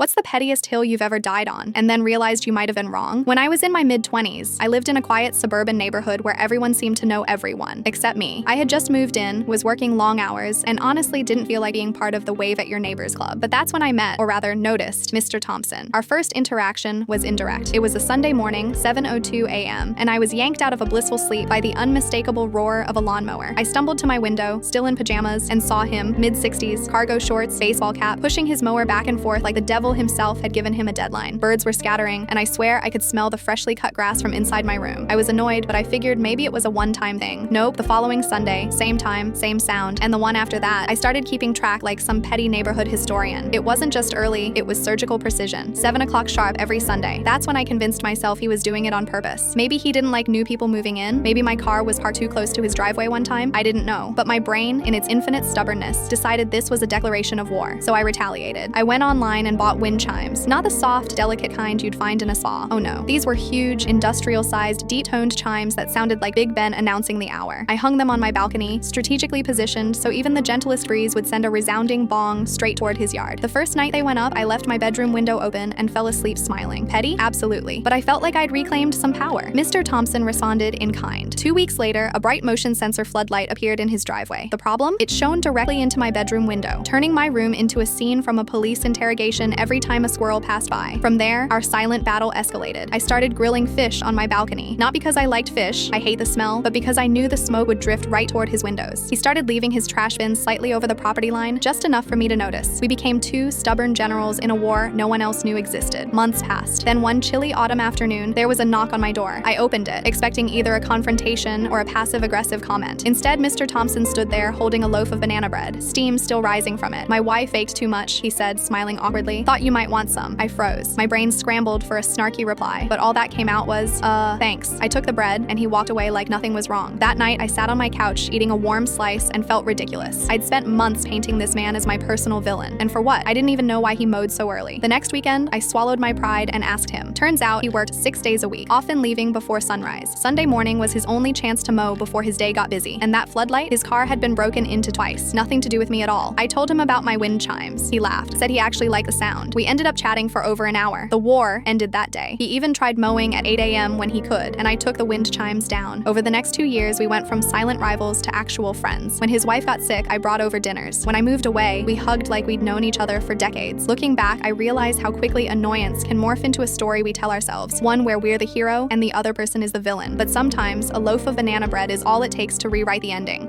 What's the pettiest hill you've ever died on, and then realized you might have been wrong? When I was in my mid-20s, I lived in a quiet suburban neighborhood where everyone seemed to know everyone, except me. I had just moved in, was working long hours, and honestly didn't feel like being part of the Wave at Your Neighbors Club. But that's when I met, or rather noticed, Mr. Thompson. Our first interaction was indirect. It was a Sunday morning, 7:02 a.m., and I was yanked out of a blissful sleep by the unmistakable roar of a lawnmower. I stumbled to my window, still in pajamas, and saw him, mid-60s, cargo shorts, baseball cap, pushing his mower back and forth like the devil himself had given him a deadline. Birds were scattering, and I swear I could smell the freshly cut grass from inside my room. I was annoyed, but I figured maybe it was a one-time thing. Nope, the following Sunday, same time, same sound, and the one after that, I started keeping track like some petty neighborhood historian. It wasn't just early, it was surgical precision. 7 o'clock sharp every Sunday. That's when I convinced myself he was doing it on purpose. Maybe he didn't like new people moving in. Maybe my car was parked too close to his driveway one time. I didn't know. But my brain, in its infinite stubbornness, decided this was a declaration of war. So I retaliated. I went online and bought wind chimes. Not the soft, delicate kind you'd find in a saw. Oh no. These were huge, industrial-sized, detoned chimes that sounded like Big Ben announcing the hour. I hung them on my balcony, strategically positioned so even the gentlest breeze would send a resounding bong straight toward his yard. The first night they went up, I left my bedroom window open and fell asleep smiling. Petty? Absolutely. But I felt like I'd reclaimed some power. Mr. Thompson responded in kind. 2 weeks later, a bright motion sensor floodlight appeared in his driveway. The problem? It shone directly into my bedroom window, turning my room into a scene from a police interrogation every time a squirrel passed by. From there, our silent battle escalated. I started grilling fish on my balcony, not because I liked fish, I hate the smell, but because I knew the smoke would drift right toward his windows. He started leaving his trash bins slightly over the property line, just enough for me to notice. We became two stubborn generals in a war no one else knew existed. Months passed. Then one chilly autumn afternoon, there was a knock on my door. I opened it, expecting either a confrontation or a passive-aggressive comment. Instead, Mr. Thompson stood there holding a loaf of banana bread, steam still rising from it. "My wife baked too much," he said, smiling awkwardly. "Thought you might want some." I froze. My brain scrambled for a snarky reply, but all that came out was, thanks. I took the bread, and he walked away like nothing was wrong. That night, I sat on my couch, eating a warm slice, and felt ridiculous. I'd spent months painting this man as my personal villain. And for what? I didn't even know why he mowed so early. The next weekend, I swallowed my pride and asked him. Turns out, he worked 6 days a week, often leaving before sunrise. Sunday morning was his only chance to mow before his day got busy. And that floodlight? His car had been broken into twice. Nothing to do with me at all. I told him about my wind chimes. He laughed, said he actually liked the sound. We ended up chatting for over an hour. The war ended that day. He even tried mowing at 8 a.m. when he could, and I took the wind chimes down. Over the next 2 years, we went from silent rivals to actual friends. When his wife got sick, I brought over dinners. When I moved away, we hugged like we'd known each other for decades. Looking back, I realized how quickly annoyance can morph into a story we tell ourselves, one where we're the hero and the other person is the villain. But sometimes, a loaf of banana bread is all it takes to rewrite the ending.